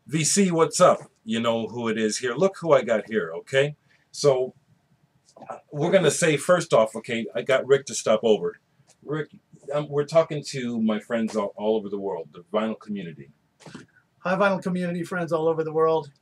VC, what's up? You know who it is here. Look who I got here, okay? So we're going to say first off, okay, I got Rick to stop over. Rick, we're talking to my friends all over the world, the vinyl community. Hi, vinyl community friends all over the world.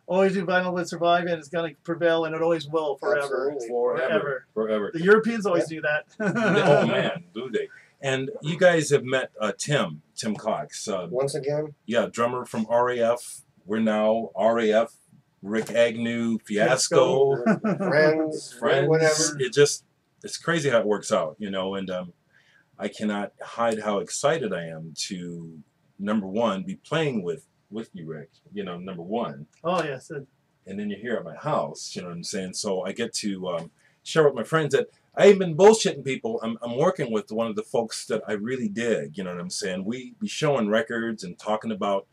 Always do vinyl would survive, and it's going to prevail, and it always will forever. Forever. The Europeans always do that. Oh, man, do they? And you guys have met Tim Cox. Once again? Yeah, drummer from RAF. We're now RAF, Rikk Agnew, Fiasco. Friends, whatever. It's crazy how it works out, you know, and I cannot hide how excited I am to, number one, be playing with you, Rick, you know, number one. Oh, yes. And then you're here at my house, you know what I'm saying? So I get to share with my friends that I ain't been bullshitting people. I'm working with one of the folks that I really dig, you know what I'm saying? We be showing records and talking about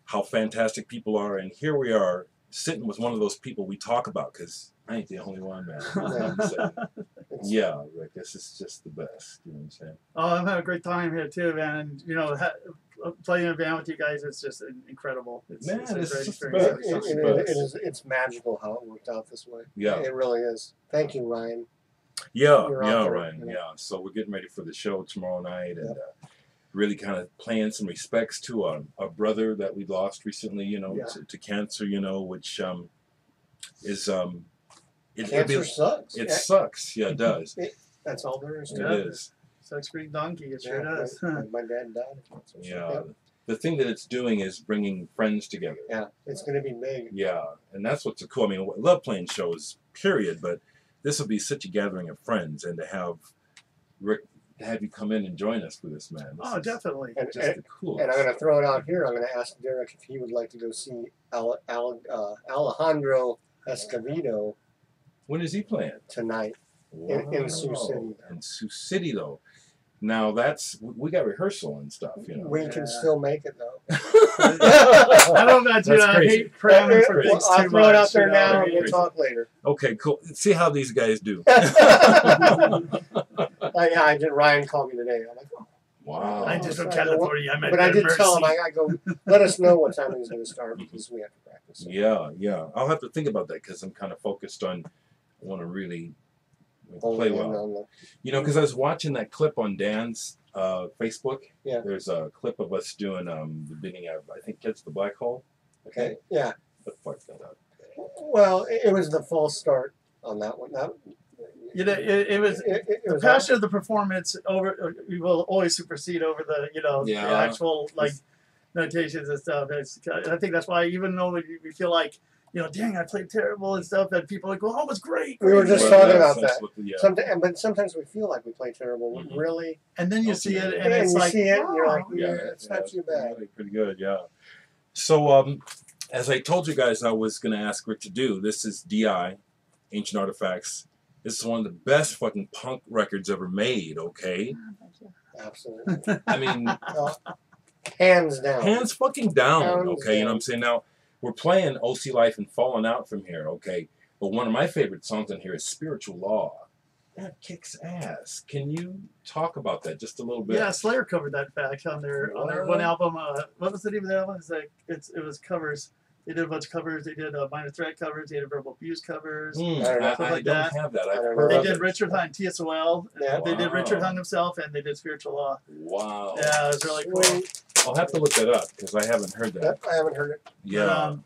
how fantastic people are, and here we are sitting with one of those people we talk about, because I ain't the only one, man. You know what I'm saying? Yeah, Rick, this is just the best, you know what I'm saying? Oh, I'm having a great time here, too, man. And, you know, playing in a band with you guys, it's just incredible. It's a great experience. It's magical how it worked out this way. Yeah. It really is. Thank you, Ryan. Yeah, Ryan. Yeah. So we're getting ready for the show tomorrow night, and really kind of paying some respects to a brother that we lost recently, you know, to cancer, you know, which is cancer sucks. It sucks. Yeah, it does. That's all there is to it. It is. Sucks Greek donkey. It sure does. My dad died of cancer. Yeah. The thing that it's doing is bringing friends together. Yeah, it's going to be big. Yeah, and that's what's so cool. I mean, I love playing shows, period, but this will be such a gathering of friends, and to have Rick, have you come in and join us for this, man. Oh, definitely. And I'm going to throw it out here. I'm going to ask Dereck if he would like to go see Alejandro Escovedo. When is he playing? Tonight. Wow. In Sioux City. In Sioux City, though. Now, we got rehearsal and stuff, you know. We can still make it, though. I don't know, dude. I hate cramming for things too much. I'll throw it out there now, and we'll talk later. Okay, cool. See how these guys do. Ryan called me today. I'm like, oh. Wow. I just from California. But I did tell him, I go, let us know what time he's going to start, because we have to practice. Yeah. I'll have to think about that, because I'm kind of focused on, I want to really play well. You know, because I was watching that clip on Dan's Facebook. Yeah. There's a clip of us doing the beginning of, I think, Catch the Black Hole. Okay. Yeah. But fuck that up. Well, it was the false start on that one. You know, it was the passion of the performance will always supersede over the the actual notations and stuff. I think that's why, even though we feel like, dang, I played terrible and stuff, and people are like, well, it's great. We were just talking about that. But sometimes we feel like we play terrible. Really? And then you see it, and it's like, you see it, and you're like, it's not too bad. Really pretty good, yeah. So, as I told you guys I was going to ask Rick to do, this is DI, Ancient Artifacts. This is one of the best fucking punk records ever made, okay? Absolutely. I mean... hands down. Hands fucking down, okay? You know what I'm saying? Now, we're playing OC Life and Falling Out from here, okay? But one of my favorite songs on here is Spiritual Law. That kicks ass. Can you talk about that just a little bit? Yeah, Slayer covered that back on their one album. What was the name of that one? It was covers. They did a bunch of covers. They did Minor Threat covers. They did Verbal Abuse covers. I don't have that. They did Richard Hunt, TSOL. Yeah. They did Richard Hunt himself, and they did Spiritual Law. Wow. Yeah, it was really cool. I'll have to look that up, because I haven't heard that. I haven't heard it. Yeah.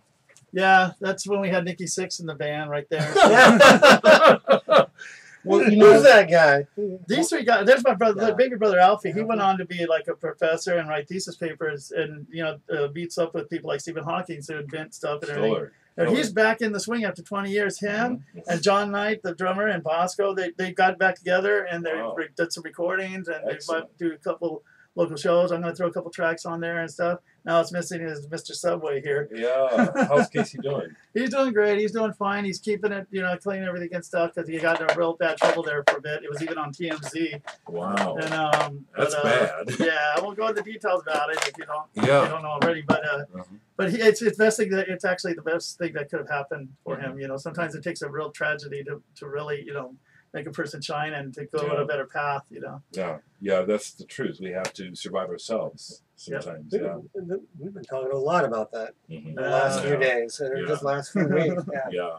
Yeah, that's when we had Nikki Sixx in the band right there. Well, who's that guy? These three guys. There's my brother, baby brother Alfie. He went on to be like a professor and write thesis papers, and meets up with people like Stephen Hawking who invent stuff and everything. And he's back in the swing after 20 years. Him and John Knight, the drummer, and Bosco, they got back together, and they did some recordings, and they might do a couple local shows. I'm going to throw a couple tracks on there and stuff. Now it's missing is Mr. Subway here. Yeah. How's Casey doing? He's doing great. He's doing fine. He's keeping it, cleaning everything and stuff, because he got in a real bad trouble there for a bit. It was even on TMZ. Wow. And that's bad. Yeah, I won't go into details about it if you don't know already. But it's best thing that it's actually the best thing that could have happened for him. Sometimes it takes a real tragedy to really make a person shine and to go on a better path, you know. Yeah, that's the truth. We have to survive ourselves sometimes. Yep. We've been talking a lot about that in the last few days, and just last few weeks. Yeah.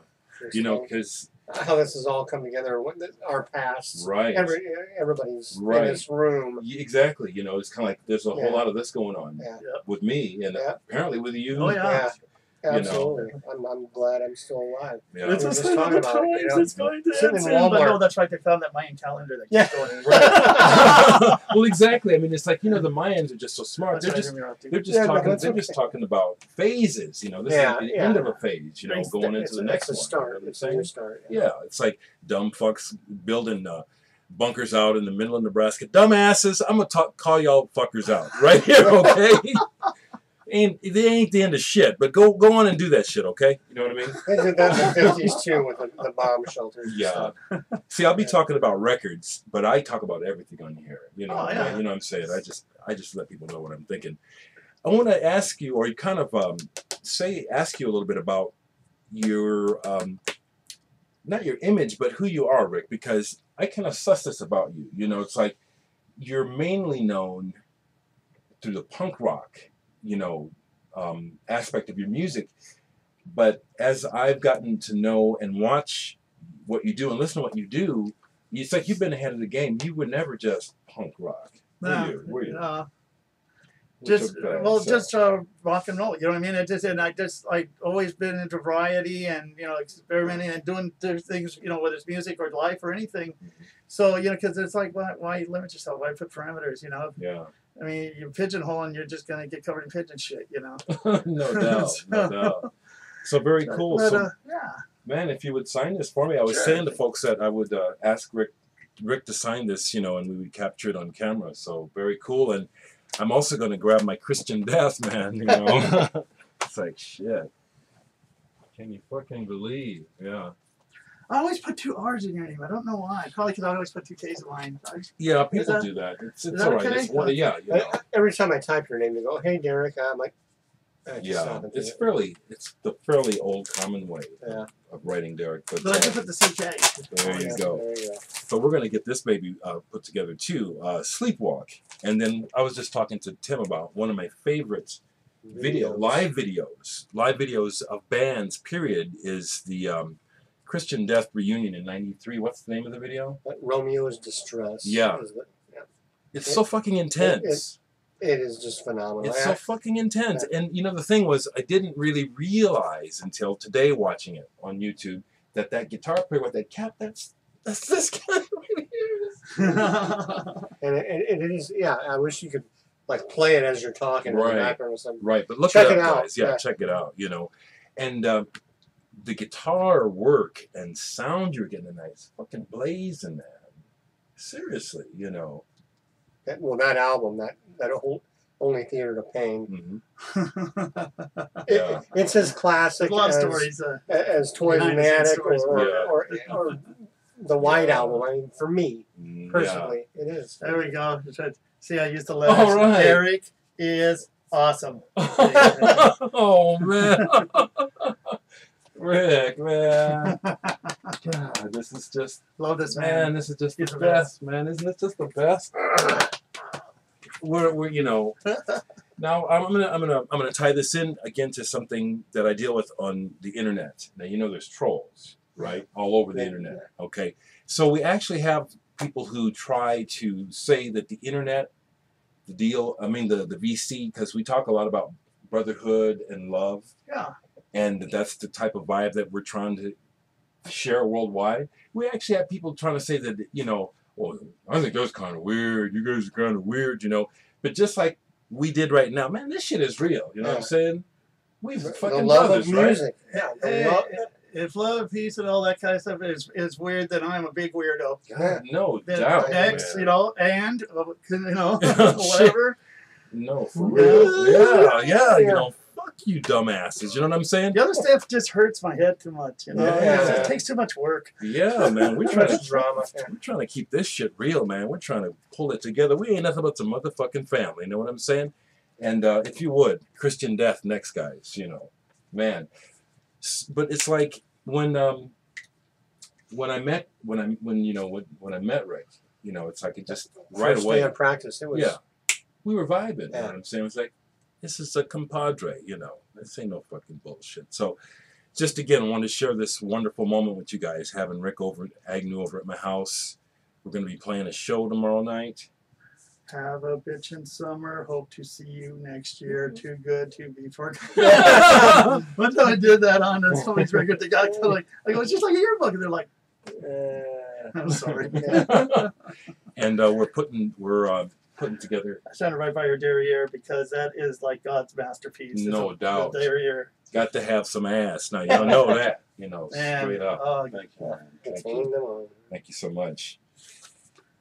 You know, because how this has all come together, our past, everybody's in this room. Exactly. You know, it's kind of like there's a whole lot of this going on with me, and apparently with you. Oh yeah. Absolutely. You know. I'm glad I'm still alive. Yeah. It's just talking about it, you know, it's going to end soon, but no, that's right. They found that Mayan calendar that keeps going. Right. Well, exactly. I mean, it's like, you know, the Mayans are just so smart. They're just talking about phases. You know, this is the end of a phase. You know, going into the next one. It's a new start. Yeah, it's like dumb fucks building bunkers out in the middle of Nebraska. Dumbasses, I'm gonna call y'all fuckers out right here, okay? And they ain't the end of shit, but go on and do that shit, okay? You know what I mean? They did that in the 50s too with the bomb shelters. Yeah. See, I'll be talking about records, but I talk about everything on here. You know, you know what I'm saying? I just let people know what I'm thinking. I want to ask you, or you kind of ask you a little bit about your not your image, but who you are, Rick, because I kind of suss this about you. You know, it's like you're mainly known through the punk rock, you know, aspect of your music. But as I've gotten to know and watch what you do and listen to what you do, it's like you've been ahead of the game. You were never just punk rock, were you? Just rock and roll. You know what I mean? I've always been into variety and, you know, experimenting and doing things, you know, whether it's music or life or anything. So, you know, because it's like, why limit yourself? Why put parameters? You know? Yeah. I mean, you pigeonhole and you're just gonna get covered in pigeon shit. You know? No doubt. No doubt. So very cool. But, so, man, if you would sign this for me, I was saying to folks that I would ask Rick to sign this, you know, and we would capture it on camera. So very cool. And I'm also going to grab my Christian Death, man, you know. It's like, shit. Can you fucking believe? Yeah. I always put 2 R's in your name. I don't know why. Probably because I always put 2 K's in mine. Yeah, people do that. It's all right. Okay? It's one, you know. Every time I type your name, they go, "Hey, Dereck." I'm like, it's the fairly old common way of writing Dereck. But I just put the CK. There you go. So we're going to get this baby put together too. Sleepwalk. And then I was just talking to Tim about one of my favorites live videos of bands, period, is the Christian Death reunion in '93. What's the name of the video? Romeo's Distress. Yeah. It's so fucking intense. It is just phenomenal. It's so fucking intense. And, you know, the thing was, I didn't really realize until today watching it on YouTube that guitar player with that cap, that's this guy right here. And it is, I wish you could, like, play it as you're talking in the background or something. Right, but look it up, guys. Yeah, check it out, you know. And the guitar work and sound, you're getting a nice fucking blaze in that. Seriously, you know. That album, that whole Only Theater to Pain. It's as classic as Toys and Attic or the White Album. I mean, for me personally, it is. There we go. See, I used the letters. All right. Dereck is awesome. Oh man. Rick, man. God, this is just... Love this, man. This is just the best, man. Isn't this just the best? We're you know... Now, I'm gonna tie this in again to something that I deal with on the internet. Now, you know there's trolls, right? All over the internet, okay? So we actually have people who try to say that the internet, the VC, because we talk a lot about brotherhood and love. Yeah. And that's the type of vibe that we're trying to share worldwide. We actually have people trying to say that, you know, well, I think that's kind of weird. You guys are kind of weird, you know. But just like we did right now, man, this shit is real. You know what I'm saying? We fucking love brothers, of music. Right? If love, peace, and all that kind of stuff is weird, then I'm a big weirdo. God, no doubt. Next, you know, and, you know, whatever. No, for real. Yeah, you know. Fuck you, dumbasses. You know what I'm saying? The other stuff just hurts my head too much. You know, it takes too much work. Yeah, man. We're trying to keep this shit real, man. We're trying to pull it together. We ain't nothing but some motherfucking family. You know what I'm saying? And if you would, Christian Death next, guys. You know, man. But it's like when when I met Rick, you know, it's like it just right First away. day of practice, it was. We were vibing. Yeah. You know what I'm saying? It was like, this is a compadre. You know, this ain't no fucking bullshit. So, just again, I wanted to share this wonderful moment with you guys, having Rikk Agnew over at my house. We're going to be playing a show tomorrow night. Have a bitchin' summer. Hope to see you next year. Too good to be forgotten. One time I did that on somebody's record. They got like, I go, it's just like a yearbook, and they're like, I'm sorry. And we're putting together. I was trying to write by your derriere because that is like God's masterpiece. No doubt. The derriere. Got to have some ass. Now y'all know that. You know, straight up. Oh, Thank you. Thank you so much.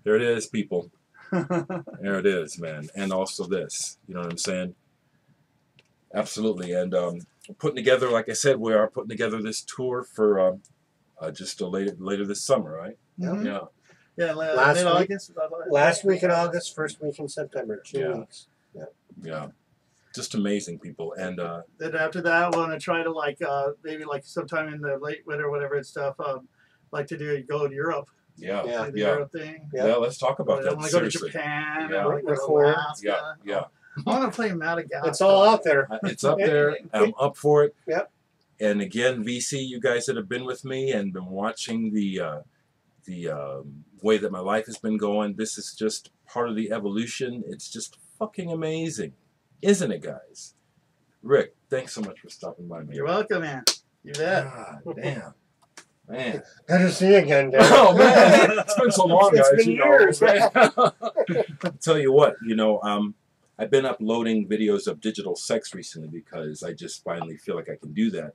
There it is, people. There it is, man. And also this. You know what I'm saying? Absolutely. And putting together, like I said, we are putting together this tour for just later this summer, right? Mm-hmm. Yeah. Yeah, last week in August, first week in September, 2 weeks. Yeah. Just amazing, people. And then after that, I want to try to maybe sometime in the late winter, whatever and stuff, go to Europe. Yeah. Europe thing. Yeah, let's talk about that. I want to go to Japan. Yeah. I want to go to Alaska. Yeah. I want to play Madagascar. It's all out there. It's up there. I'm up for it. Yep. And again, VC, you guys that have been with me and been watching the way that my life has been going, this is just part of the evolution. It's just fucking amazing. Isn't it, guys? Rick, thanks so much for stopping by, man. You're welcome, man. You bet. God damn. Man. Good to see you again, Dereck. Oh, man. It's been so long, guys. It's been years, man. I'll tell you what, I've been uploading videos of digital sex recently because I just finally feel like I can do that.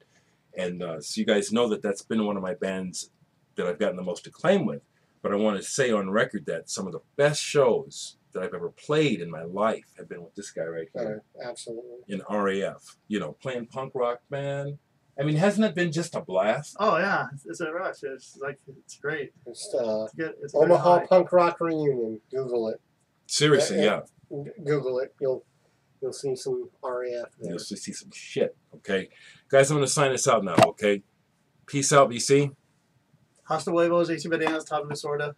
And so you guys know that that's been one of my bands that I've gotten the most acclaim with. But I want to say on record that some of the best shows that I've ever played in my life have been with this guy right here. Absolutely. In RAF. Playing punk rock, man. I mean, hasn't it been just a blast? Oh, yeah. It's a rush. It's great. It's Omaha Punk Rock Reunion. Google it. Seriously, yeah. Google it. You'll see some RAF there. You'll see some shit, okay? Guys, I'm going to sign this out now, okay? Peace out, BC. Hasta huevos, AC Bananas, top of the sorta.